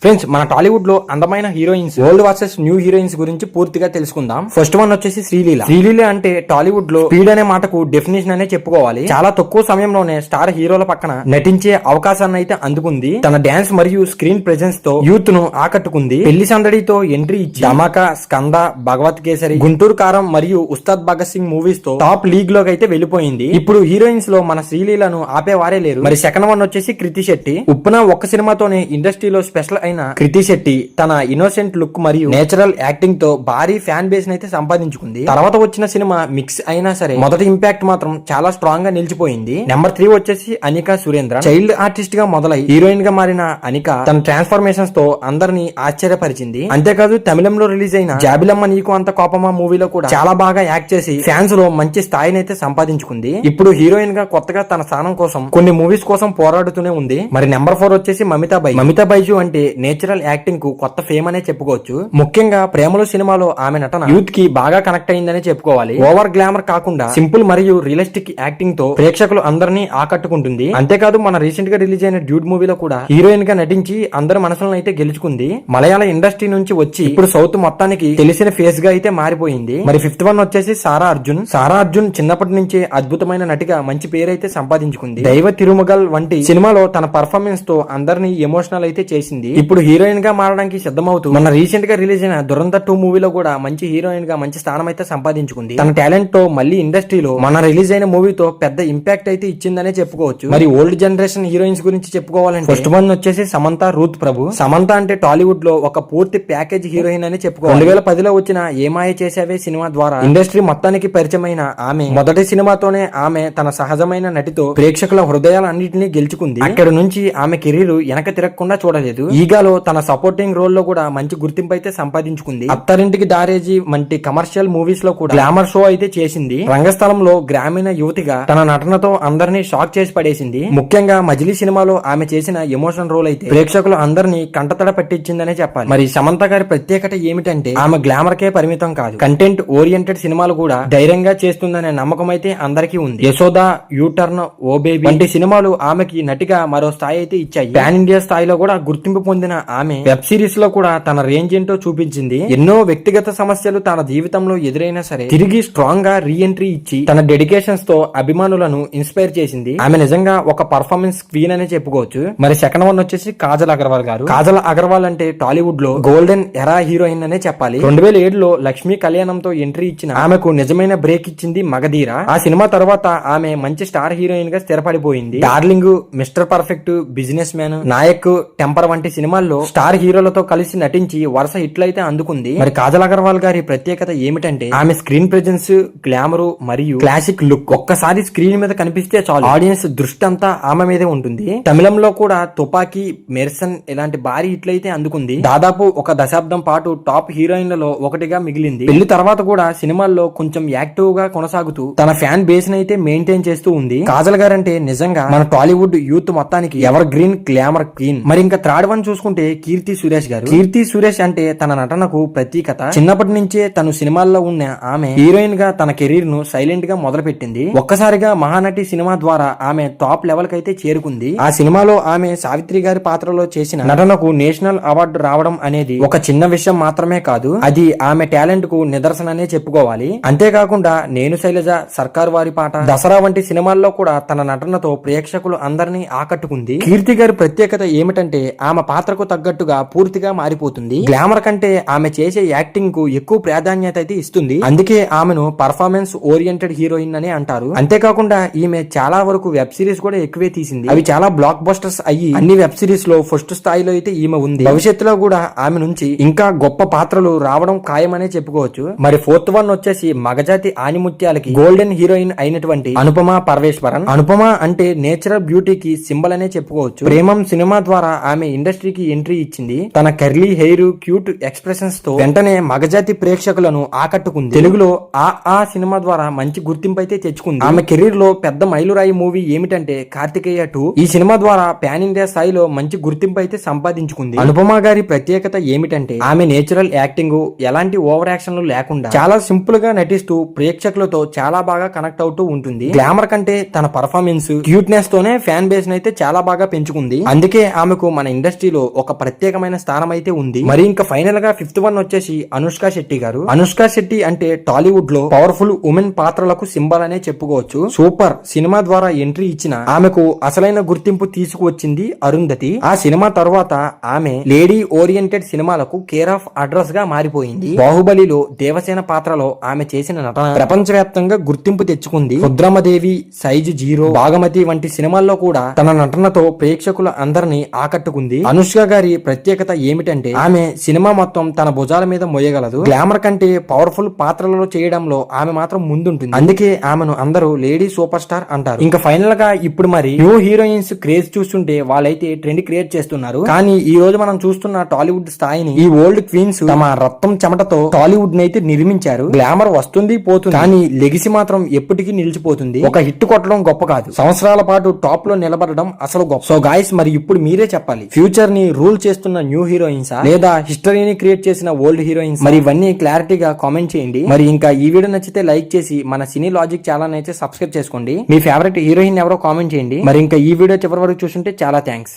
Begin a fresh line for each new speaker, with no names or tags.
Friends, మన టాలీవుడ్ లో అందమైన heroines old versus new heroines గురించి పూర్తిగా తెలుసుకుందాం. ఫస్ట్ వన్ వచ్చేసి శ్రీలీల. శ్రీలీల అంటే టాలీవుడ్ లో స్పీడ్ అనే మాటకు డెఫినేషన్ అనే చెప్పుకోవాలి. చాలా తక్కువ సమయంలోనే స్టార్ హీరోల పక్కన నటించే అవకాశాన్ని అయితే అందుకుంది. తన డాన్స్ మరియు స్క్రీన్ ప్రెజెన్స్ తో యూత్ ను ఆకట్టుకుంది. పెళ్లి సందడితో ఎంట్రీ ఇచ్చి ధమాకా, స్కంద, భగవత్ కేసరి, గుంటూరు కారం మరియు ఉస్తాద్ భగత్ సింగ్ మూవీస్ తో టాప్ లీగ్ లోకి అయితే వెళ్లిపోయింది. ఇప్పుడు హీరోయిన్స్ లో మన శ్రీలీలను ఆపేవారే లేరు. మరి సెకండ్ వన్ వచ్చేసి కృతి శెట్టి. ఉప్పున ఒక్క సినిమాతోనే ఇండస్ట్రీలో స్పెషల్ అయిన కృతి శెట్టి తన ఇన్నోసెంట్ లుక్ మరియు నేచురల్ యాక్టింగ్ తో భారీ ఫ్యాన్ బేస్ అయితే సంపాదించుకుంది. తర్వాత వచ్చిన సినిమా మిక్స్ అయినా సరే మొదటి ఇంపాక్ట్ మాత్రం చాలా స్ట్రాంగ్ గా నిలిచిపోయింది. నెంబర్ 3 వచ్చేసి అనికా సురేంద్ర. చైల్డ్ ఆర్టిస్ట్ గా మొదలై హీరోయిన్ గా మారిన అనిక తన ట్రాన్స్ఫర్మేషన్స్ తో అందరినీ ఆశ్చర్యపరిచింది. అంతేకాదు తమిళంలో రిలీజ్ అయిన జాబిలమ్మ నీకు అంత కోపమా మూవీలో కూడా చాలా బాగా యాక్ట్ చేసి ఫ్యాన్స్ లో మంచి స్థాయిని అయితే సంపాదించుకుంది. ఇప్పుడు హీరోయిన్ గా కొత్తగా తన స్థానం కోసం కొన్ని మూవీస్ కోసం పోరాడుతూనే ఉంది. మరి నెంబర్ 4 వచ్చేసి మమితా బైజు అంటే నేచురల్ యాక్టింగ్ కు కొత్త ఫేమ్ అనే చెప్పుకోవచ్చు. ముఖ్యంగా ప్రేమలో సినిమాలో ఆమె నటన యూత్ కి బాగా కనెక్ట్ అయిందనే చెప్పుకోవాలి. ఓవర్ గ్లామర్ కాకుండా సింపుల్ మరియు రియలిస్టిక్ యాక్టింగ్ తో ప్రేక్షకులు అందరినీ ఆకట్టుకుంటుంది. అంతేకాదు మన రీసెంట్ గా రిలీజ్ అయిన డ్యూడ్ మూవీలో కూడా హీరోయిన్ గా నటించి అందరి మనసులను అయితే గెలుచుకుంది. మలయాళ ఇండస్ట్రీ నుంచి వచ్చి ఇప్పుడు సౌత్ మొత్తానికి తెలిసిన ఫేస్ గా అయితే మారిపోయింది. మరి 5th వన్ వచ్చేసి సారా అర్జున్. సారా అర్జున్ చిన్నప్పటి నుంచే అద్భుతమైన నటిగా మంచి పేరు అయితే సంపాదించుకుంది. దైవ తిరుమగల్ వంటి సినిమాలో తన పర్ఫార్మెన్స్ తో అందరినీ ఎమోషనల్ అయితే చేసింది. ఇప్పుడు హీరోయిన్ గా మారడానికి సిద్ధమవుతూ మన రీసెంట్ గా రిలీజ్ అయిన దురంధర్ 2 మూవీలో కూడా మంచి హీరోయిన్ గా మంచి స్థానం అయితే సంపాదించుకుంది. తన టాలెంట్ తో మళ్ళీ ఇండస్ట్రీలో మన రిలీజ్ అయిన మూవీతో పెద్ద ఇంపాక్ట్ అయితే ఇచ్చిందనే చెప్పుకోవచ్చు. మరి ఓల్డ్ జనరేషన్ హీరోయిన్స్ గురించి చెప్పుకోవాలంటే ఫస్ట్ వన్ వచ్చేసి సమంత రూత్ ప్రభు. సమంత అంటే టాలీవుడ్ లో ఒక పూర్తి ప్యాకేజ్ హీరోయిన్ అని చెప్పుకోవాలి. 2010లో వచ్చిన ఏమాయ చేసావే సినిమా ద్వారా ఇండస్ట్రీ మొత్తానికి పరిచయమైన ఆమె మొదటి సినిమాతోనే ఆమె తన సహజమైన నటితో ప్రేక్షకుల హృదయాలన్నింటినీ గెలుచుకుంది. అక్కడ నుంచి ఆమె కెరీర్ వెనక తిరగకుండా చూడలేదు. ఈగాలో తన సపోర్టింగ్ రోల్ లో కూడా మంచి గుర్తింపు అయితే సంపాదించుకుంది. అత్తారింటికి దారేజీ వంటి కమర్షియల్ మూవీస్ లో కూడా గ్లామర్ షో అయితే చేసింది. రంగస్థలంలో గ్రామీణ యువతిగా తన నటనతో అందరినీ షాక్ చేసి పడేసింది. ముఖ్యంగా మజిలీ సినిమాలో ఆమె చేసిన ఎమోషన్ రోల్ అయితే ప్రేక్షకులు అందరినీ కంటతడ పట్టించిందనే చెప్పాలి. మరి సమంత గారి ప్రత్యేకత ఏమిటంటే ఆమె గ్లామర్ కే పరిమితం కాదు, కంటెంట్ ఓరియంటెడ్ సినిమాలు కూడా ధైర్యంగా చేస్తుందనే నమ్మకం అయితే అందరికీ ఉంది. యశోద, యూటర్న్, ఓ బేబీ వంటి సినిమాలు ఆమెకి నటిగా మరో స్థాయి అయితే ఇచ్చాయి. పాన్ ఇండియా స్థాయిలో కూడా గుర్తింపు పొందిన ఆమె వెబ్ సిరీస్ లో కూడా తన రేంజ్ ఏంటో చూపించింది. ఎన్నో వ్యక్తిగత సమస్యలు తన జీవితంలో ఎదురైనా సరే తిరిగి స్ట్రాంగ్ గా రీ ఎంట్రీ ఇచ్చి తన డెడికేషన్స్ తో అభిమానులను ఇన్స్పైర్ చేసింది. ఆమె నిజంగా ఒక పర్ఫార్మెన్స్ క్వీన్ అనే చెప్పుకోవచ్చు. మరి సెకండ్ వన్ వచ్చేసి కాజల్ అగర్వాల్ గారు. కాజల్ అగర్వాల్ అంటే టాలీవుడ్ లో గోల్డెన్ ఎరా హీరోయిన్ అనే చెప్పాలి. 2007లో లక్ష్మీ కళ్యాణంతో ఎంట్రీ ఇచ్చిన ఆమెకు నిజమైన బ్రేక్ ఇచ్చింది మగధీర. ఆ సినిమా తర్వాత ఆమె మంచి స్టార్ హీరోయిన్ గా స్థిరపడిపోయింది. Darling, Mr Perfect, Businessman, Nayak, Temper వంటి సినిమాల్లో స్టార్ హీరోలతో కలిసి నటించి వరుస హిట్లు అయితే అందుకుంది. మరి కాజల్ అగర్వాల్ గారి ప్రత్యేకత ఏమిటంటే ఆమె స్క్రీన్ ప్రెజెన్స్, గ్లామర్ మరియు క్లాసిక్ లుక్. ఒక్కసారి స్క్రీన్ మీద కనిపిస్తే చాలు ఆడియన్స్ దృష్టి అంతా ఆమె మీదే ఉంటుంది. తమిళంలో కూడా తుపాకీ, మెర్సన్ ఇలాంటి భారీ హిట్లు అయితే అందుకుంది. దాదాపు ఒక దశాబ్దం పాటు టాప్ హీరోయిన్లలో ఒకటిగా మిగిలింది. పెళ్లి తర్వాత కూడా సినిమాల్లో కొంచెం యాక్టివ్ గా కొనసాగుతూ తన ఫ్యాన్ బేస్ అయితే మెయింటైన్ చేస్తూ ఉంది. కాజల్ గారు అంటే నిజంగా మన టాలీవుడ్ యూత్ మొత్తానికి ఎవర్ గ్రీన్ గ్లామర్ క్వీన్. మరి ఇంకా థర్డ్ వన్ చూసుకుంటే కీర్తి సురేష్ గారు. కీర్తి సురేష్ అంటే తన నటనకు ప్రత్యేకత. చిన్నప్పటి నుంచే తను సినిమాల్లో ఉన్న ఆమె హీరోయిన్ గా తన కెరీర్ ను సైలెంట్ గా మొదలు పెట్టింది. ఒక్కసారిగా మహానటి సినిమా ద్వారా ఆమె టాప్ లెవెల్ కి అయితే చేరుకుంది. ఆ సినిమాలో ఆమె సావిత్రి గారి పాత్రలో చేసిన నటనకు నేషనల్ అవార్డు రావడం అనేది ఒక చిన్న విషయం మాత్రమే కాదు, అది ఆమె టాలెంట్ కు నిదర్శననే చెప్పుకోవాలి. అంతేకాకుండా నేను శైలజ, సర్కార్ వారి పాట, దసరా వంటి సినిమాల్లో కూడా తన నటనతో ప్రేక్షకులు అందరినీ ఆకట్టుకుంది. కీర్తి గారి ప్రత్యేకత ఏమిటంటే ఆమె పాత్రకు తగ్గట్టుగా పూర్తిగా మారిపోతుంది. గ్లామర్ కంటే ఆమె చేసే యాక్టింగ్ కు ఎక్కువ ప్రాధాన్యత అయితే ఇస్తుంది. అందుకే ఆమెను పర్ఫార్మెన్స్ ఓరియంటెడ్ హీరోయిన్ అని అంటారు. అంతేకాకుండా ఈమె చాలా వరకు వెబ్ సిరీస్ కూడా ఎక్కువే తీసింది. అవి చాలా బ్లాక్ బస్టర్స్ అయ్యి అన్ని వెబ్ సిరీస్ లో ఫస్ట్ స్థాయిలో అయితే ఈమె ఉంది. భవిష్యత్తులో కూడా ఆమె నుంచి ఇంకా గొప్ప పాత్రలు రావడం ఖాయమనే చెప్పుకోవచ్చు. మరి 4th వన్ వచ్చేసి మగజాతి ఆనిముత్యాలకి గోల్డెన్ హీరోయిన్ అయినటువంటి అనుపమ పరమేశ్వరన్. అనుపమ అంటే నేచురల్ బ్యూటీకి సింబల్ అనే చెప్పుకోవచ్చు. ప్రేమం సినిమా ద్వారా ఆమె ఇండస్ట్రీకి ఎంట్రీ ఇచ్చింది. తన కర్లీ హెయిర్, క్యూట్ ఎక్స్ప్రెషన్స్ తో వెంటనే మగజాతి ప్రేక్షకులను ఆకట్టుకుంది. తెలుగులో ఆ సినిమా ద్వారా మంచి గుర్తింపు అయితే తెచ్చుకుంది. ఆమె కెరీర్ లో పెద్ద మైలురాయి మూవీ ఏమిటంటే కార్తికేయ 2. ఈ సినిమా ద్వారా పాన్ ఇండియా స్థాయిలో మంచి గుర్తింపు అయితే సంపాదించుకుంది. అనుపమ గారి ప్రత్యేకత ఏమిటంటే ఆమె నేచురల్ యాక్టింగ్, ఎలాంటి ఓవర్ యాక్షన్లు లేకుండా చాలా సింపుల్ గా నటిస్తూ ప్రేక్షకులతో చాలా బాగా కనెక్ట్ అవుతూ ఉంటుంది. గ్లామర్ కంటే తన పర్ఫార్మెన్స్, క్యూట్నెస్ తోనే ఫ్యాన్ బేస్ అయితే చాలా బాగా పెంచుకుంది. అందుకే ఆమెకు మన ఇండస్ట్రీలో ఒక ప్రత్యేకమైన స్థానం అయితే ఉంది. మరి ఇంకా ఫైనల్ గా 5th వన్ వచ్చేసి అనుష్క శెట్టి గారు. అనుష్క శెట్టి అంటే టాలీవుడ్ లో పవర్ఫుల్ ఉమెన్ పాత్రలకు సింబల్ అనే చెప్పుకోవచ్చు. సూపర్ సినిమా ద్వారా ఎంట్రీ ఇచ్చిన ఆమెకు అసలైన గుర్తింపు తీసుకువచ్చింది అరుంధతి. ఆ సినిమా తర్వాత ఆమె లేడీ ఓరియంటెడ్ సినిమాలకు కేర్ ఆఫ్ అడ్రస్ గా మారిపోయింది. బాహుబలిలో దేవసేన పాత్రలో ఆమె చేసిన నటన ప్రపంచవ్యాప్తంగా గుర్తింపు తెచ్చుకుంది. రుద్రమదేవి, సైజు 0, భాగమతి వంటి సినిమాల్లో కూడా తన నటనతో ప్రేక్షకుల అందరినీ ఆకట్టుకుంది. అనుష్క గారి ప్రత్యేకత ఏమిటంటే ఆమె సినిమా మొత్తం తన భుజాల మీద మోయగలదు. గ్లామర్ కంటే పవర్ఫుల్ పాత్రలలో చేయడంలో ఆమె మాత్రం ముందుంటుంది. అందుకే ఆమెను అందరూ లేడీ సూపర్ స్టార్ అంటారు. ఇంకా ఫైనల్ గా ఇప్పుడు మరి న్యూ హీరోయిన్స్ క్రేజ్ చూస్తుంటే వాళ్ళైతే ట్రెండ్ క్రియేట్ చేస్తున్నారు. కానీ ఈ రోజు మనం చూస్తున్న టాలీవుడ్ స్థాయిని ఈ ఓల్డ్ క్వీన్స్ తమ రక్తం చెమటతో టాలీవుడ్ నైతే నిర్మించారు. గ్లామర్ వస్తుంది పోతుంది, కానీ లెగసీ మాత్రం ఎప్పటికీ నిలిచిపోతుంది. ఒక హిట్ కొట్టడం గొప్ప కాదు, సంవత్సరాల పాటు టాప్ లో నిలబడడం అసలు గొప్ప. సో గాయస్, మరి ఇప్పుడు మీరే చెప్పాలి, ఫ్యూచర్ ని రూల్ చేస్తున్న న్యూ హీరోయిన్స్ లేదా హిస్టరీని క్రియేట్ చేసిన ఓల్డ్ హీరోయిన్స్? మరి ఇవన్నీ క్లారిటీగా కామెంట్ చేయండి. మరి ఇంకా ఈ వీడియో నచ్చితే లైక్ చేసి మన సినీ లాజిక్ ఛానల్ అయితే సబ్స్క్రైబ్ చేసుకోండి. మీ ఫేవరెట్ హీరోయిన్ ఎవరో కామెంట్ చేయండి. మరి ఇంకా ఈ వీడియో చివరి వరకు చూస్తుంటే చాలా థ్యాంక్స్.